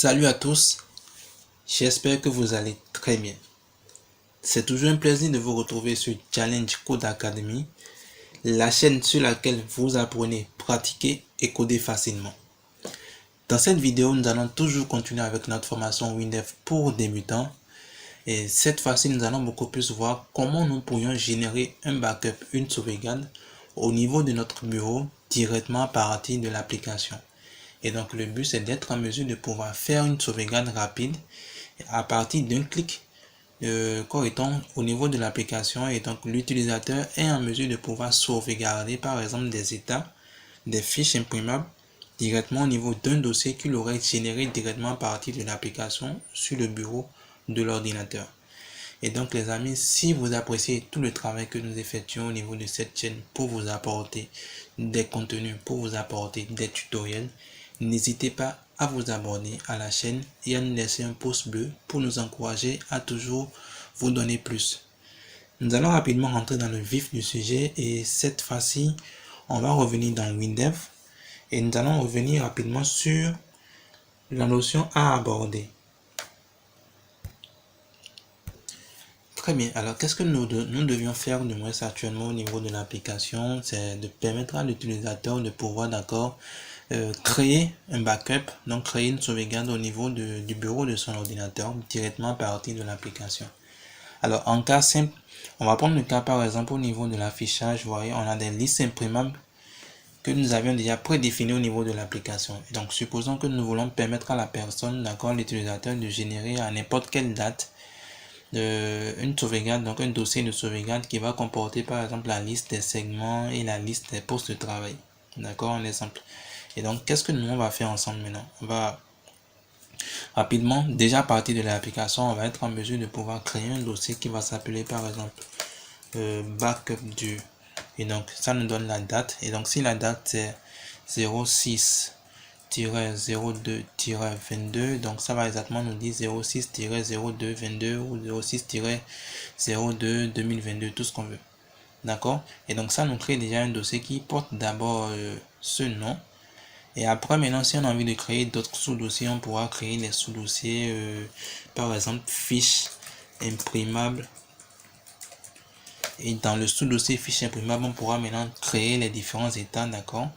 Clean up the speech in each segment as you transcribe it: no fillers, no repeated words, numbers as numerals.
Salut à tous, j'espère que vous allez très bien. C'est toujours un plaisir de vous retrouver sur Challenge Code Academy, la chaîne sur laquelle vous apprenez, pratiquer et coder facilement. Dans cette vidéo, nous allons toujours continuer avec notre formation WinDev pour débutants. Et cette fois-ci, nous allons beaucoup plus voir comment nous pourrions générer un backup, une sauvegarde au niveau de notre bureau directement à partir de l'application. Et donc le but c'est d'être en mesure de pouvoir faire une sauvegarde rapide à partir d'un clic correctement au niveau de l'application, et donc l'utilisateur est en mesure de pouvoir sauvegarder par exemple des états, des fiches imprimables directement au niveau d'un dossier qu'il aurait généré directement à partir de l'application sur le bureau de l'ordinateur. Et donc les amis, si vous appréciez tout le travail que nous effectuons au niveau de cette chaîne pour vous apporter des contenus, pour vous apporter des tutoriels, n'hésitez pas à vous abonner à la chaîne et à nous laisser un pouce bleu pour nous encourager à toujours vous donner plus. Nous allons rapidement rentrer dans le vif du sujet, et cette fois-ci, on va revenir dans WinDev et nous allons revenir rapidement sur la notion à aborder. Très bien, alors qu'est-ce que nous devions faire de moins actuellement au niveau de l'application? C'est de permettre à l'utilisateur de pouvoir créer un backup, donc créer une sauvegarde au niveau du bureau de son ordinateur directement à partir de l'application. Alors en cas simple, on va prendre le cas par exemple au niveau de l'affichage. Vous voyez, on a des listes imprimables que nous avions déjà prédéfinies au niveau de l'application. Donc supposons que nous voulons permettre à la personne, d'accord, l'utilisateur, de générer à n'importe quelle date une sauvegarde, donc un dossier de sauvegarde qui va comporter par exemple la liste des segments et la liste des postes de travail. D'accord, un exemple. Et donc qu'est-ce que nous on va faire ensemble maintenant? On va rapidement, déjà à partir de l'application, on va être en mesure de pouvoir créer un dossier qui va s'appeler par exemple backup du. Et donc ça nous donne la date. Et donc si la date c'est 06-02-22, donc ça va exactement nous dire 06-02-22 ou 06-02-2022, tout ce qu'on veut. D'accord? Et donc ça nous crée déjà un dossier qui porte d'abord ce nom. Et après, maintenant, si on a envie de créer d'autres sous-dossiers, on pourra créer les sous-dossiers, par exemple, fiches imprimables. Et dans le sous-dossier fiches imprimables, on pourra maintenant créer les différents états, d'accord,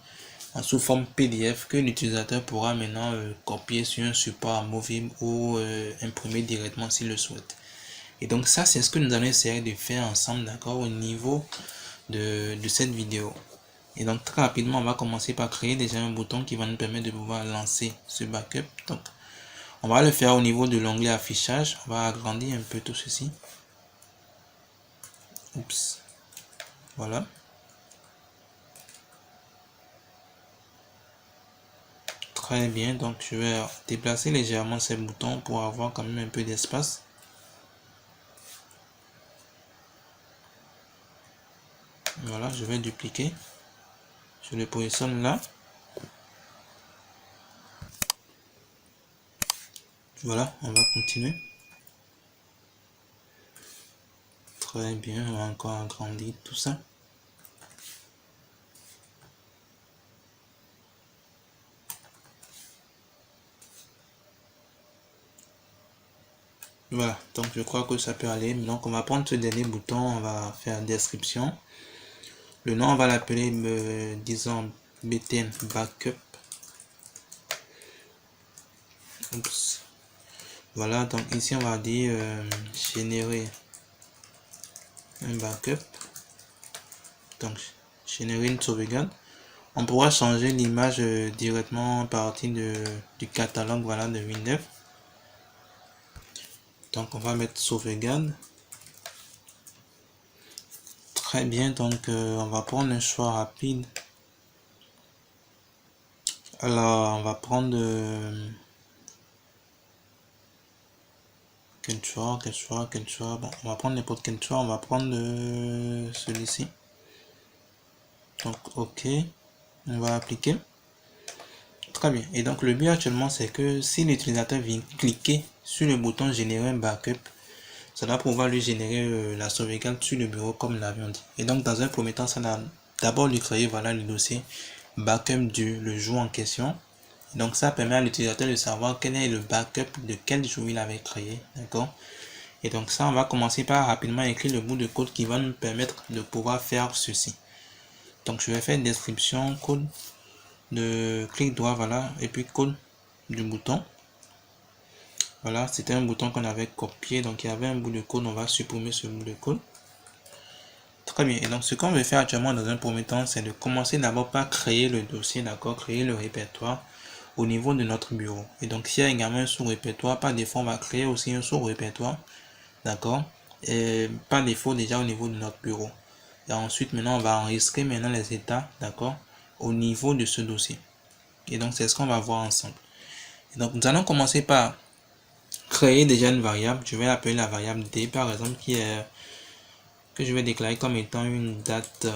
sous forme PDF que l'utilisateur pourra maintenant copier sur un support amovible ou imprimer directement s'il le souhaite. Et donc ça, c'est ce que nous allons essayer de faire ensemble, d'accord, au niveau de cette vidéo. Et donc très rapidement, on va commencer par créer déjà un bouton qui va nous permettre de pouvoir lancer ce backup. Donc on va le faire au niveau de l'onglet affichage. On va agrandir un peu tout ceci. Oups. Voilà. Très bien, donc je vais déplacer légèrement ces boutons pour avoir quand même un peu d'espace. Voilà, je vais dupliquer. Je le positionne là. Voilà, on va continuer. Très bien, on va encore agrandir tout ça. Voilà, donc je crois que ça peut aller. Donc on va prendre ce dernier bouton, on va faire description. Le nom, on va l'appeler, disons, BTN Backup. Oups. Voilà, donc ici on va dire générer un backup. Donc générer une sauvegarde. On pourra changer l'image directement à partir du catalogue, voilà, de WinDev. Donc on va mettre sauvegarde. Très bien, donc on va prendre un choix rapide. Alors on va prendre quel choix. Bon, on va prendre n'importe quel choix. On va prendre celui-ci. Donc ok, on va appliquer. Très bien. Et donc le but actuellement, c'est que si l'utilisateur vient cliquer sur le bouton générer un backup, ça va pouvoir lui générer la sauvegarde sur le bureau comme nous l'avions dit. Et donc dans un premier temps, ça va d'abord lui créer, voilà, le dossier backup du le jour en question. Donc ça permet à l'utilisateur de savoir quel est le backup de quel jour il avait créé, d'accord. Et donc ça, on va commencer par rapidement écrire le bout de code qui va nous permettre de pouvoir faire ceci. Donc je vais faire description, code de clic droit, voilà, et puis code du bouton. Voilà, c'était un bouton qu'on avait copié, donc il y avait un bout de code, on va supprimer ce bout de code. Très bien, et donc ce qu'on veut faire actuellement dans un premier temps, c'est de commencer d'abord par créer le dossier, d'accord, créer le répertoire au niveau de notre bureau. Et donc s'il y a également un sous-répertoire, par défaut on va créer aussi un sous-répertoire, d'accord, et par défaut déjà au niveau de notre bureau. Et ensuite maintenant on va enregistrer maintenant les états, d'accord, au niveau de ce dossier. Et donc c'est ce qu'on va voir ensemble. Et donc nous allons commencer par créer déjà une variable. Je vais appeler la variable D par exemple, que je vais déclarer comme étant une date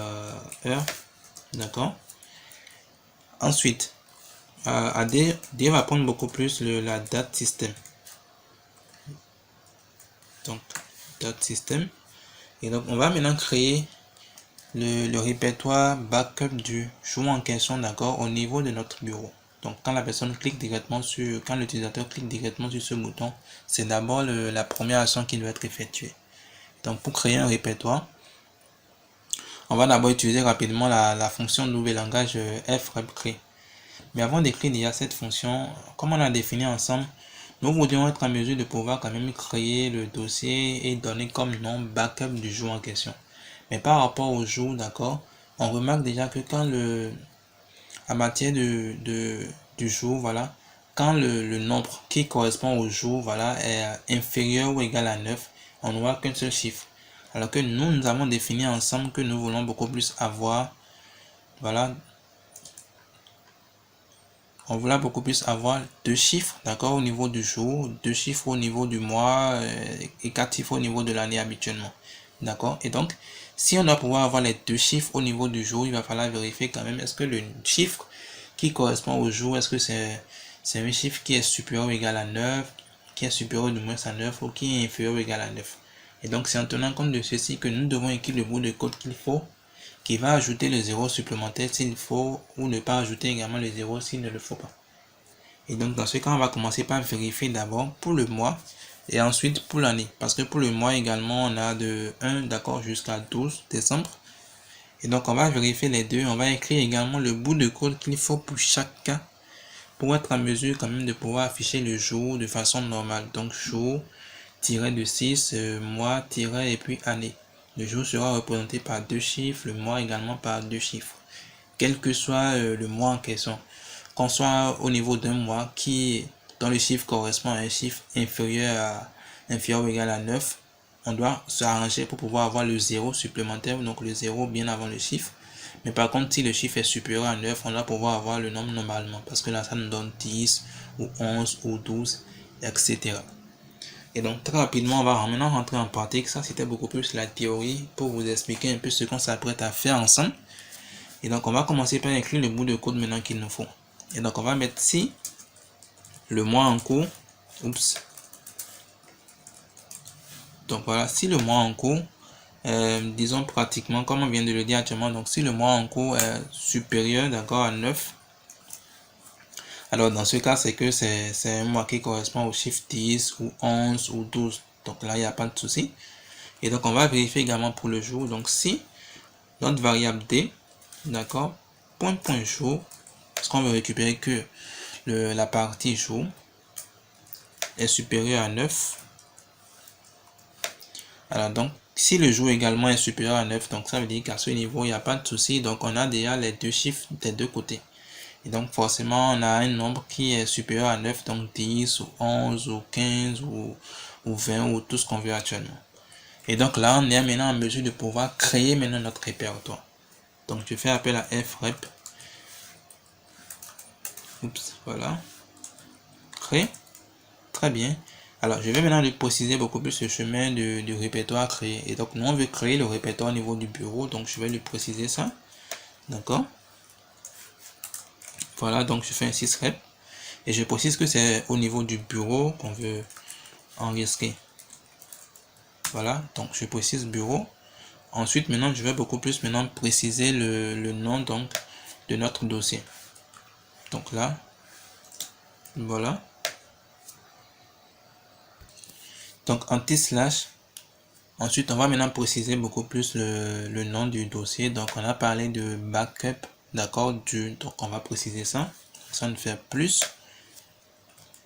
heure, d'accord. Ensuite à D va prendre beaucoup plus la date système, donc date système. Et donc on va maintenant créer le répertoire backup du jour en question, d'accord, au niveau de notre bureau. Donc quand la personne clique directement sur, quand l'utilisateur clique directement sur ce bouton, c'est d'abord la première action qui doit être effectuée. Donc pour créer un répertoire, on va d'abord utiliser rapidement la fonction nouvel langage frepcree. Mais avant d'écrire déjà cette fonction, comme on a défini ensemble, nous voudrions être en mesure de pouvoir quand même créer le dossier et donner comme nom backup du jour en question. Mais par rapport au jour, d'accord, on remarque déjà que quand à matière du jour, voilà, quand le nombre qui correspond au jour, voilà, est inférieur ou égal à 9, on n'aura qu'un seul chiffre. Alors que nous avons défini ensemble que nous voulons beaucoup plus avoir, voilà, on voulait beaucoup plus avoir 2 chiffres, d'accord, au niveau du jour, 2 chiffres au niveau du mois et 4 chiffres au niveau de l'année habituellement, d'accord. Et donc si on doit pouvoir avoir les 2 chiffres au niveau du jour, il va falloir vérifier quand même est-ce que le chiffre qui correspond au jour, est-ce que c'est un chiffre qui est supérieur ou égal à 9, qui est supérieur ou moins à 9 ou qui est inférieur ou égal à 9. Et donc c'est en tenant compte de ceci que nous devons écrire le bout de code qu'il faut, qui va ajouter le 0 supplémentaire s'il faut, ou ne pas ajouter également le 0 s'il ne le faut pas. Et donc dans ce cas, on va commencer par vérifier d'abord pour le mois et ensuite pour l'année. Parce que pour le mois également, on a de 1 d'accord jusqu'à 12 décembre. Et donc on va vérifier les deux. On va écrire également le bout de code qu'il faut pour chaque cas pour être en mesure quand même de pouvoir afficher le jour de façon normale. Donc jour tiré de 6, mois tiré et puis année. Le jour sera représenté par 2 chiffres, le mois également par 2 chiffres. Quel que soit le mois en question. Qu'on soit au niveau d'un mois dont le chiffre correspond à un chiffre inférieur ou égal à 9, on doit s'arranger pour pouvoir avoir le 0 supplémentaire, donc le 0 bien avant le chiffre. Mais par contre, si le chiffre est supérieur à 9, on doit pouvoir avoir le nombre normalement, parce que là, ça nous donne 10 ou 11 ou 12, etc. Et donc, très rapidement, on va maintenant rentrer en pratique. Ça, c'était beaucoup plus la théorie pour vous expliquer un peu ce qu'on s'apprête à faire ensemble. Et donc, on va commencer par écrire le bout de code maintenant qu'il nous faut. Et donc, on va mettre si le mois en cours. Oups. Donc, voilà, si le mois en cours, disons pratiquement, comme on vient de le dire actuellement, donc si le mois en cours est supérieur, d'accord, à 9, alors dans ce cas, c'est que c'est un mois qui correspond au chiffre 10 ou 11 ou 12. Donc là, il n'y a pas de souci. Et donc, on va vérifier également pour le jour. Donc, si notre variable D, d'accord, point jour, parce qu'on veut récupérer que la partie jour est supérieure à 9. Alors donc, si le jour également est supérieur à 9, donc ça veut dire qu'à ce niveau, il n'y a pas de souci. Donc, on a déjà les deux chiffres des deux côtés. Et donc, forcément, on a un nombre qui est supérieur à 9, donc 10 ou 11 ou 15 ou 20 ou tout ce qu'on veut actuellement. Et donc là, on est maintenant en mesure de pouvoir créer maintenant notre répertoire. Donc, je fais appel à frep. Oups, voilà. Créer. Très bien. Alors, je vais maintenant lui préciser beaucoup plus le chemin du répertoire créé. Et donc, nous, on veut créer le répertoire au niveau du bureau. Donc, je vais lui préciser ça. D'accord. Voilà, donc je fais un 6 rep. Et je précise que c'est au niveau du bureau qu'on veut enregistrer. Voilà, donc je précise bureau. Ensuite, maintenant, je vais beaucoup plus maintenant préciser le nom donc de notre dossier. Donc là, Voilà. Donc anti-slash. Ensuite, on va maintenant préciser beaucoup plus le nom du dossier. Donc, on a parlé de backup, d'accord, donc on va préciser ça. Ça ne fait plus.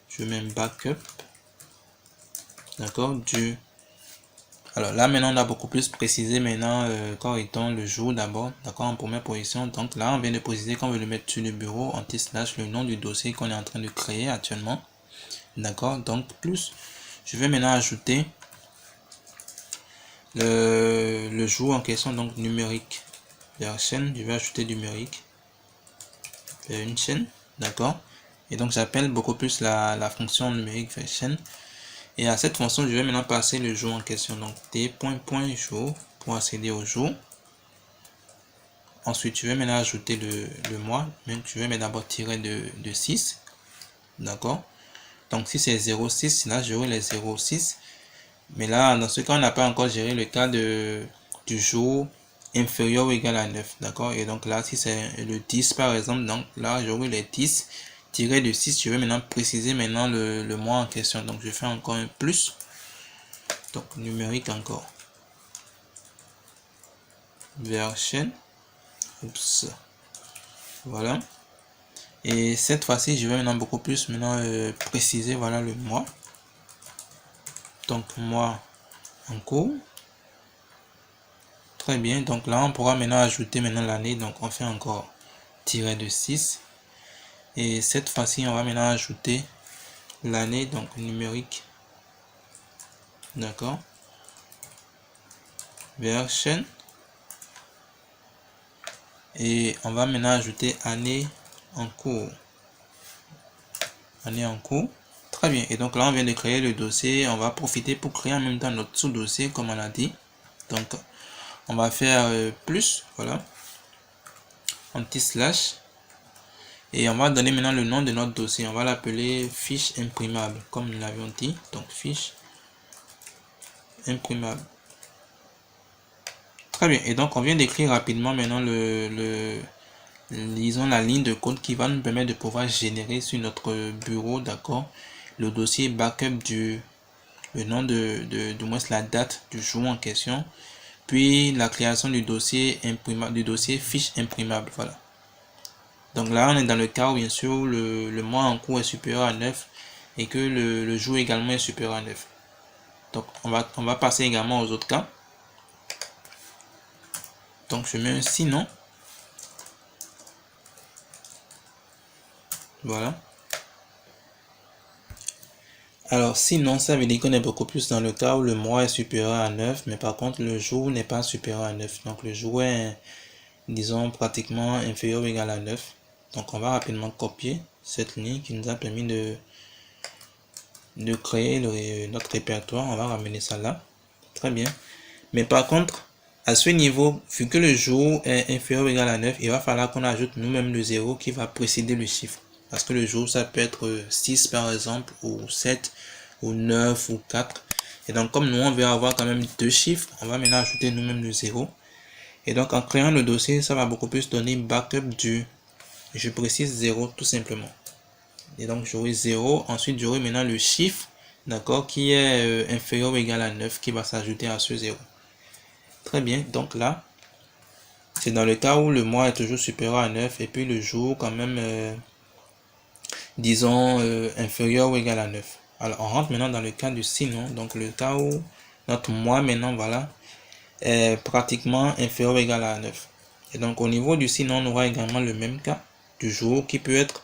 Je mets backup, d'accord, du. Alors là, maintenant, on a beaucoup plus précisé maintenant quand étant le jour d'abord, d'accord, en première position. Donc là, on vient de préciser qu'on veut le mettre sur le bureau, anti-slash, le nom du dossier qu'on est en train de créer actuellement. D'accord, donc plus. Je vais maintenant ajouter le jour en question, donc numérique vers chaîne. Je vais ajouter numérique vers une chaîne, d'accord, et donc j'appelle beaucoup plus la fonction numérique vers chaîne, et à cette fonction je vais maintenant passer le jour en question, donc t.jour pour accéder au jour. Ensuite je vais maintenant ajouter le mois, mais je vais mettre d'abord tirer de 6, d'accord, donc si c'est 06, là j'aurai les 06. Mais là, dans ce cas, on n'a pas encore géré le cas du jour inférieur ou égal à 9. D'accord? Et donc là, si c'est le 10 par exemple, donc là, j'aurai les 10 tiré de 6. Je vais maintenant préciser maintenant le mois en question. Donc je fais encore un plus. Donc numérique encore. Vers chaîne. Oups. Voilà. Et cette fois-ci, je vais maintenant beaucoup plus préciser voilà le mois. Donc mois en cours. Très bien, donc là on pourra maintenant ajouter maintenant l'année, donc on fait encore tirer de 6, et cette fois-ci on va maintenant ajouter l'année, donc numérique, d'accord, vers chaîne, et on va maintenant ajouter année en cours, année en cours. Très bien, et donc là on vient de créer le dossier, on va profiter pour créer en même temps notre sous-dossier comme on a dit. Donc on va faire plus, voilà, anti-slash, et on va donner maintenant le nom de notre dossier. On va l'appeler fiche imprimable, comme nous l'avions dit. Donc fiche imprimable. Très bien. Et donc on vient d'écrire rapidement maintenant disons la ligne de code qui va nous permettre de pouvoir générer sur notre bureau, d'accord, le dossier backup le nom du moins la date du jour en question, puis la création du dossier imprimable, du dossier fiche imprimable. Voilà. Donc là, on est dans le cas où bien sûr le mois en cours est supérieur à 9 et que le jour également est supérieur à 9. Donc on va passer également aux autres cas. Donc je mets un sinon. Voilà. Alors sinon, ça veut dire qu'on est beaucoup plus dans le cas où le mois est supérieur à 9, mais par contre le jour n'est pas supérieur à 9. Donc le jour est, disons, pratiquement inférieur ou égal à 9. Donc on va rapidement copier cette ligne qui nous a permis de créer notre répertoire. On va ramener ça là. Très bien. Mais par contre, à ce niveau, vu que le jour est inférieur ou égal à 9, il va falloir qu'on ajoute nous-mêmes le 0 qui va précéder le chiffre. Parce que le jour, ça peut être 6 par exemple, ou 7, ou 9, ou 4. Et donc, comme nous, on veut avoir quand même deux chiffres, on va maintenant ajouter nous-mêmes le 0. Et donc, en créant le dossier, ça va beaucoup plus donner backup du, je précise 0 tout simplement. Et donc, j'aurai 0. Ensuite, j'aurai maintenant le chiffre, d'accord, qui est inférieur ou égal à 9, qui va s'ajouter à ce 0. Très bien, donc là, c'est dans le cas où le mois est toujours supérieur à 9 et puis le jour quand même, disons, inférieur ou égal à 9. Alors, on rentre maintenant dans le cas du sinon, donc le cas où notre mois maintenant, voilà, est pratiquement inférieur ou égal à 9. Et donc, au niveau du sinon, on aura également le même cas du jour qui peut être,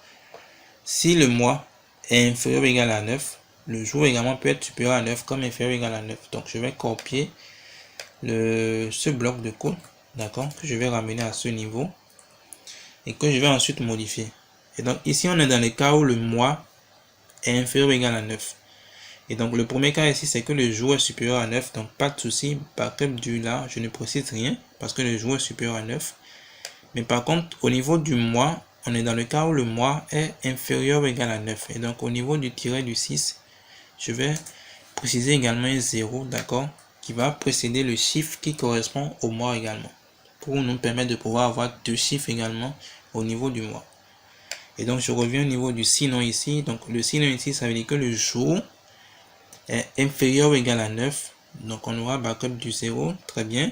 si le mois est inférieur ou égal à 9, le jour également peut être supérieur à 9 comme inférieur ou égal à 9. Donc, je vais copier ce bloc de code, d'accord, que je vais ramener à ce niveau et que je vais ensuite modifier. Et donc ici on est dans le cas où le mois est inférieur ou égal à 9. Et donc le premier cas ici c'est que le jour est supérieur à 9, donc pas de souci, backup du là, je ne précise rien parce que le jour est supérieur à 9. Mais par contre au niveau du mois, on est dans le cas où le mois est inférieur ou égal à 9. Et donc au niveau du tiret du 6, je vais préciser également un 0, d'accord, qui va précéder le chiffre qui correspond au mois également, pour nous permettre de pouvoir avoir deux chiffres également au niveau du mois. Et donc, je reviens au niveau du sinon ici. Donc, le sinon ici, ça veut dire que le jour est inférieur ou égal à 9. Donc, on aura backup du 0. Très bien.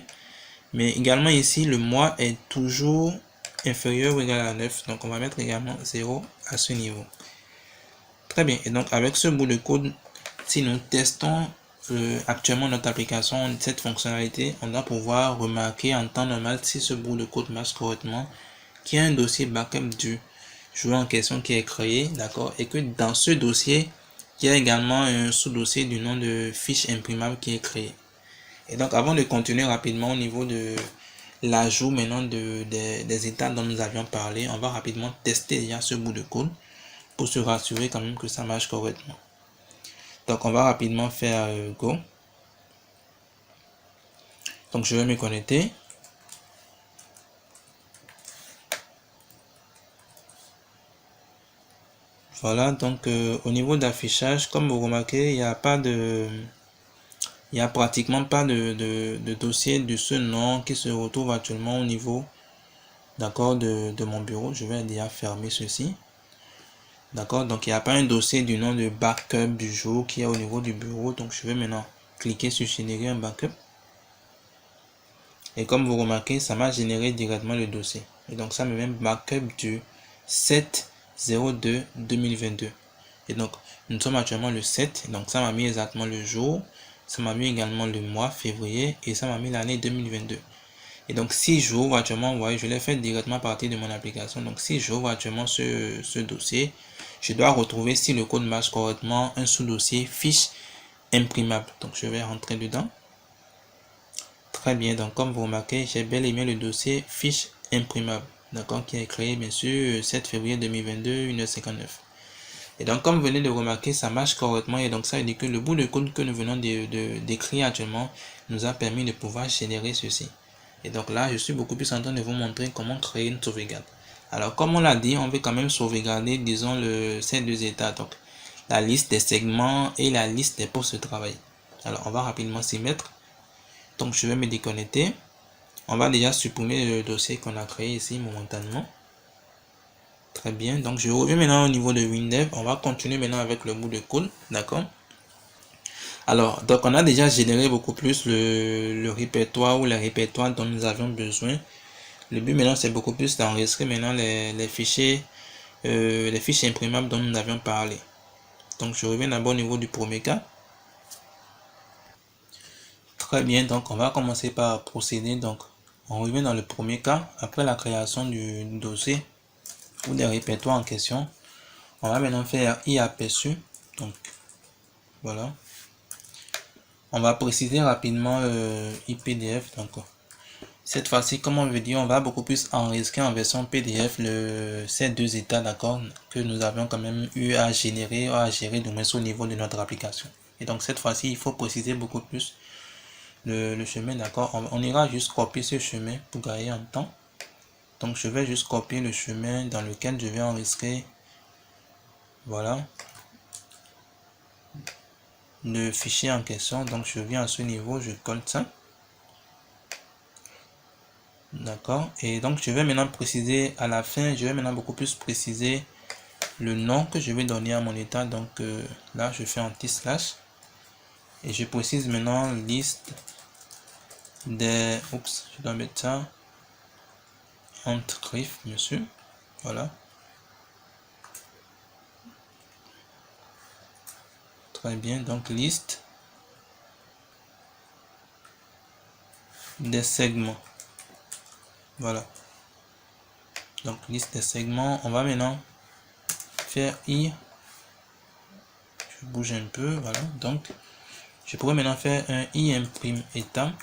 Mais également ici, le mois est toujours inférieur ou égal à 9. Donc, on va mettre également 0 à ce niveau. Très bien. Et donc, avec ce bout de code, si nous testons actuellement notre application, cette fonctionnalité, on va pouvoir remarquer en temps normal si ce bout de code marche correctement, qu'il y a un dossier backup du joueur en question qui est créé, d'accord, et que dans ce dossier, il y a également un sous-dossier du nom de fiche imprimable qui est créé. Et donc, avant de continuer rapidement au niveau de l'ajout maintenant des états dont nous avions parlé, on va rapidement tester déjà ce bout de code pour se rassurer quand même que ça marche correctement. Donc, on va rapidement faire Go. Donc, je vais me connecter. Voilà, donc au niveau d'affichage, comme vous remarquez, il n'y a pratiquement pas de dossier de ce nom qui se retrouve actuellement au niveau, d'accord, de mon bureau. Je vais déjà fermer ceci. D'accord, donc il n'y a pas un dossier du nom de backup du jour qui est au niveau du bureau. Donc je vais maintenant cliquer sur générer un backup. Et comme vous remarquez, ça m'a généré directement le dossier. Et donc ça me met backup du 7/02/2022. Et donc nous sommes actuellement le 7. Donc ça m'a mis exactement le jour. Ça m'a mis également le mois février. Et ça m'a mis l'année 2022. Et donc si j'ouvre actuellement, vous voyez, je l'ai fait directement à partir de mon application. Donc si j'ouvre actuellement ce dossier, je dois retrouver, si le code marche correctement, un sous-dossier fiche imprimable. Donc je vais rentrer dedans. Très bien, donc comme vous remarquez, j'ai bel et bien le dossier fiche imprimable, d'accord, qui est créé bien sûr 7 février 2022, 1h59. Et donc comme vous venez de remarquer, ça marche correctement et donc ça veut dire que le bout de code que nous venons d'écrire actuellement nous a permis de pouvoir générer ceci. Et donc là, je suis beaucoup plus en train de vous montrer comment créer une sauvegarde. Alors comme on l'a dit, on veut quand même sauvegarder, disons, ces deux états, donc la liste des segments et la liste des postes de travail. Alors on va rapidement s'y mettre. Donc je vais me déconnecter. On va déjà supprimer le dossier qu'on a créé ici momentanément. Très bien, donc je reviens maintenant au niveau de WinDev. On va continuer maintenant avec le bout de code, d'accord. Alors, donc on a déjà généré beaucoup plus le répertoire ou les répertoires dont nous avions besoin. Le but maintenant c'est beaucoup plus d'enregistrer maintenant les fichiers, les fiches imprimables dont nous avions parlé. Donc je reviens d'abord au niveau du premier cas. Très bien, donc on va commencer par procéder. Donc on revient dans le premier cas, après la création du dossier ou des répertoires en question. On va maintenant faire i-aperçu. Donc voilà. On va préciser rapidement IPDF. Donc cette fois-ci, comme on veut dire, on va beaucoup plus enregistrer en version PDF ces deux états, d'accord, que nous avions quand même eu à générer, à gérer du moins au niveau de notre application. Et donc cette fois-ci, il faut préciser beaucoup plus le chemin, d'accord. On ira juste copier ce chemin pour gagner en temps. Donc je vais juste copier le chemin dans lequel je vais enregistrer, voilà, le fichier en question. Donc je viens à ce niveau, je colle ça. D'accord. Et donc je vais maintenant préciser à la fin, je vais maintenant beaucoup plus préciser le nom que je vais donner à mon état. Donc là je fais anti-slash et je précise maintenant liste des, oups, je dois mettre ça entre griffes, monsieur, voilà. Très bien, donc liste des segments, voilà. Donc liste des segments, on va maintenant faire i, je bouge un peu, voilà. Donc je pourrais maintenant faire un i imprime état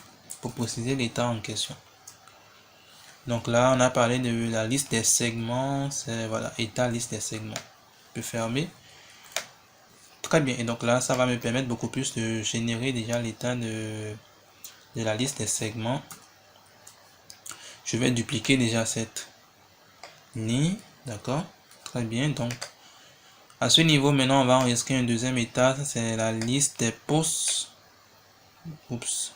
pour préciser l'état en question. Donc là on a parlé de la liste des segments, c'est voilà, état liste des segments. Je peux fermer. Très bien, et donc là ça va me permettre beaucoup plus de générer déjà l'état de la liste des segments. Je vais dupliquer déjà cette ligne, d'accord. Très bien, donc à ce niveau maintenant on va enregistrer un deuxième état, c'est la liste des postes. Oups,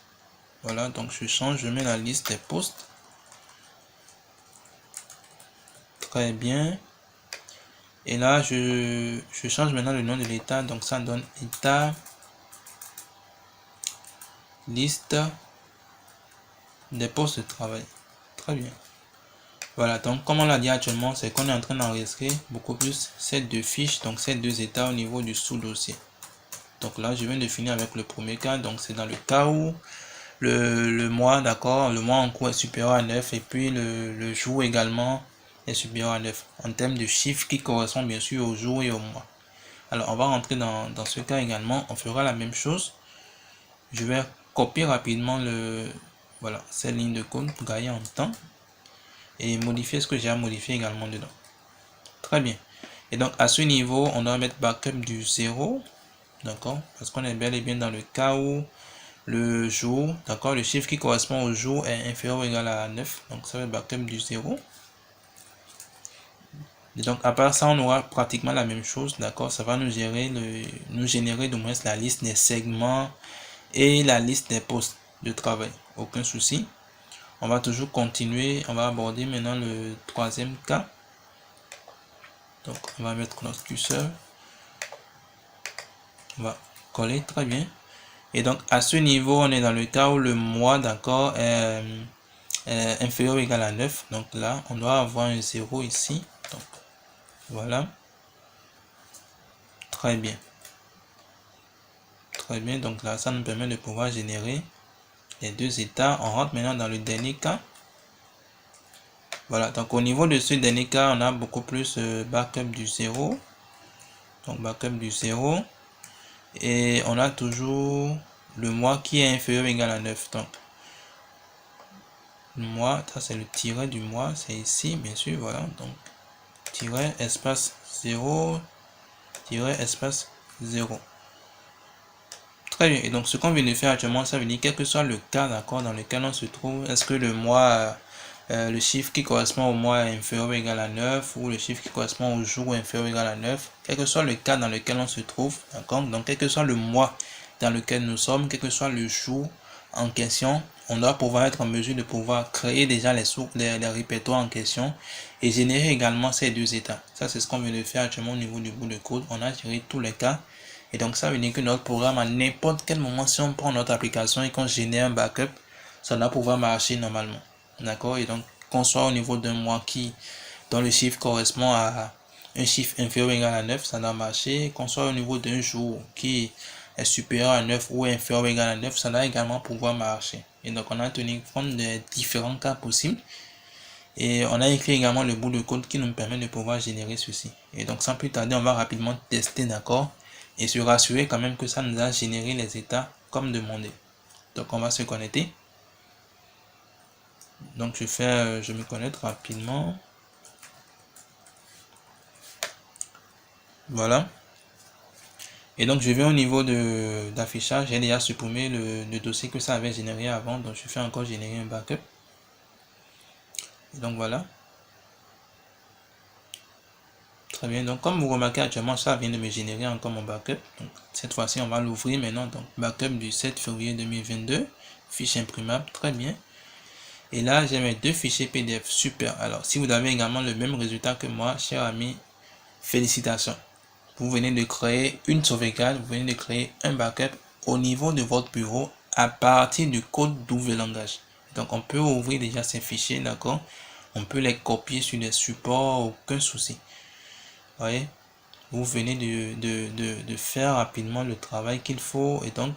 voilà, donc je change, je mets la liste des postes. Très bien, Et là, je change maintenant le nom de l'état. Donc, ça donne état liste des postes de travail. Très bien. Voilà, donc comme on l'a dit actuellement, c'est qu'on est en train d'enregistrer beaucoup plus ces deux fiches, donc ces deux états au niveau du sous-dossier. Donc là, je viens de finir avec le premier cas. Donc c'est dans le cas où le mois, d'accord, le mois en cours est supérieur à 9 et puis le jour également est supérieur à 9 en termes de chiffres qui correspondent bien sûr au jour et au mois. Alors on va rentrer dans ce cas également, on fera la même chose. Je vais copier rapidement voilà, cette ligne de code pour gagner en temps et modifier ce que j'ai à modifier également dedans. Très bien. Et donc à ce niveau, on doit mettre backup du 0, d'accord, parce qu'on est bel et bien dans le cas où le jour, d'accord, le chiffre qui correspond au jour est inférieur ou égal à 9, donc ça va être backup du 0. Et donc à part ça, on aura pratiquement la même chose, d'accord, ça va nous générer de moins la liste des segments et la liste des postes de travail, aucun souci. On va toujours continuer, on va aborder maintenant le troisième cas. Donc on va mettre notre curseur, on va coller, très bien. Et donc à ce niveau, on est dans le cas où le mois, d'accord, est inférieur ou égal à 9. Donc là, on doit avoir un 0 ici. Donc voilà. Très bien. Très bien. Donc là, ça nous permet de pouvoir générer les deux états. On rentre maintenant dans le dernier cas. Voilà. Donc au niveau de ce dernier cas, on a beaucoup plus backup du 0. Donc backup du 0. Et on a toujours le mois qui est inférieur ou égal à 9. Donc le mois, ça c'est le tiret du mois. C'est ici, bien sûr. Voilà. Donc tiret espace 0 espace 0. Très bien. Et donc ce qu'on vient de faire actuellement, ça veut dire quel que soit le cas, d'accord, dans lequel on se trouve, est-ce que le mois, le chiffre qui correspond au mois est inférieur ou égal à 9, ou le chiffre qui correspond au jour est inférieur ou égal à 9, quel que soit le cas dans lequel on se trouve, d'accord, donc quel que soit le mois dans lequel nous sommes, quel que soit le jour en question, on doit pouvoir être en mesure de pouvoir créer déjà les répertoires en question et générer également ces deux états. Ça, c'est ce qu'on vient de faire actuellement au niveau du bout de code. On a géré tous les cas. Et donc, ça veut dire que notre programme, à n'importe quel moment, si on prend notre application et qu'on génère un backup, ça doit pouvoir marcher normalement. D'accord? Et donc, qu'on soit au niveau d'un mois dont le chiffre correspond à un chiffre inférieur ou égal à 9, ça doit marcher. Qu'on soit au niveau d'un jour qui est supérieur à 9 ou inférieur ou égal à 9, ça doit également pouvoir marcher. Et donc, on a tenu compte des différents cas possibles. Et on a écrit également le bout de code qui nous permet de pouvoir générer ceci. Et donc, sans plus tarder, on va rapidement tester, d'accord? Et se rassurer quand même que ça nous a généré les états comme demandé. Donc, on va se connecter. Donc, je me connecte rapidement. Voilà. Et donc, je vais au niveau d'affichage. J'ai déjà supprimé le dossier que ça avait généré avant. Donc, je fais encore générer un backup. Et donc, voilà. Très bien. Donc, comme vous remarquez actuellement, ça vient de me générer encore mon backup. Donc, cette fois-ci, on va l'ouvrir maintenant. Donc, backup du 7 février 2022. Fiche imprimable. Très bien. Et là, j'ai mes deux fichiers PDF. Super. Alors, si vous avez également le même résultat que moi, cher ami, félicitations. Vous venez de créer une sauvegarde, vous venez de créer un backup au niveau de votre bureau à partir du code d'ouvre langage. Donc, on peut ouvrir déjà ces fichiers, d'accord? On peut les copier sur des supports, aucun souci. Vous voyez? Vous venez de faire rapidement le travail qu'il faut et donc,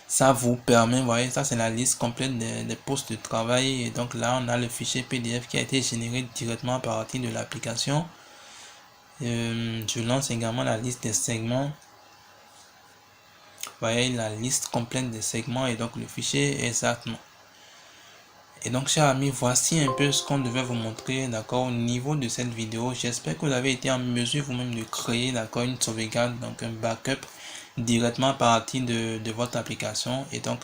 ça vous permet, vous voyez, ça c'est la liste complète des postes de travail. Et donc là, on a le fichier PDF qui a été généré directement à partir de l'application. Je lance également la liste des segments. Vous voyez, la liste complète des segments et donc le fichier exactement. Et donc, chers amis, voici un peu ce qu'on devait vous montrer, d'accord, au niveau de cette vidéo. J'espère que vous avez été en mesure vous-même de créer, d'accord, une sauvegarde, donc un backup directement à partir de votre application. Et donc,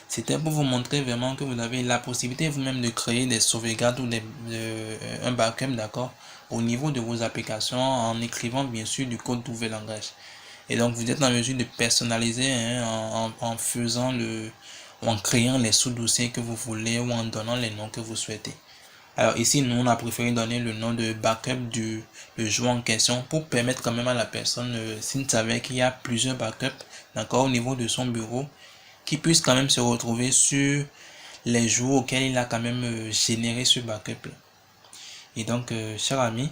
c'était pour vous montrer vraiment que vous avez la possibilité vous-même de créer des sauvegardes ou un backup, d'accord, au niveau de vos applications en écrivant bien sûr du code d'ouvre langage. Et donc, vous êtes en mesure de personnaliser en faisant ou en créant les sous-dossiers que vous voulez ou en donnant les noms que vous souhaitez. Alors ici, nous, on a préféré donner le nom de backup du joueur en question pour permettre quand même à la personne, s'il savait qu'il y a plusieurs backups, d'accord, au niveau de son bureau, qu'il puisse quand même se retrouver sur les jours auxquels il a quand même généré ce backup là. Et donc, chers amis,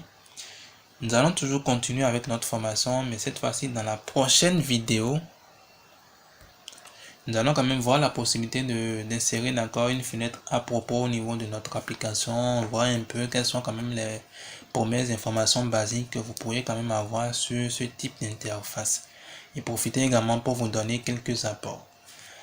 nous allons toujours continuer avec notre formation, mais cette fois-ci, dans la prochaine vidéo, nous allons quand même voir la possibilité d'insérer d'accord une fenêtre à propos au niveau de notre application, voir un peu quelles sont quand même les premières informations basiques que vous pourriez quand même avoir sur ce type d'interface. Et profiter également pour vous donner quelques apports.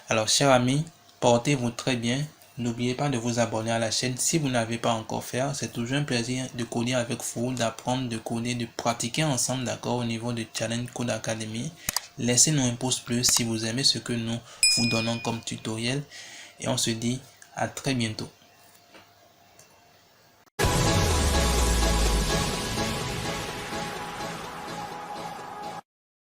Alors, chers amis, portez-vous très bien. N'oubliez pas de vous abonner à la chaîne si vous n'avez pas encore fait. C'est toujours un plaisir de coder avec vous, d'apprendre, de coder, de pratiquer ensemble, d'accord, au niveau de Challenge Code Academy. Laissez-nous un pouce bleu si vous aimez ce que nous vous donnons comme tutoriel. Et on se dit à très bientôt.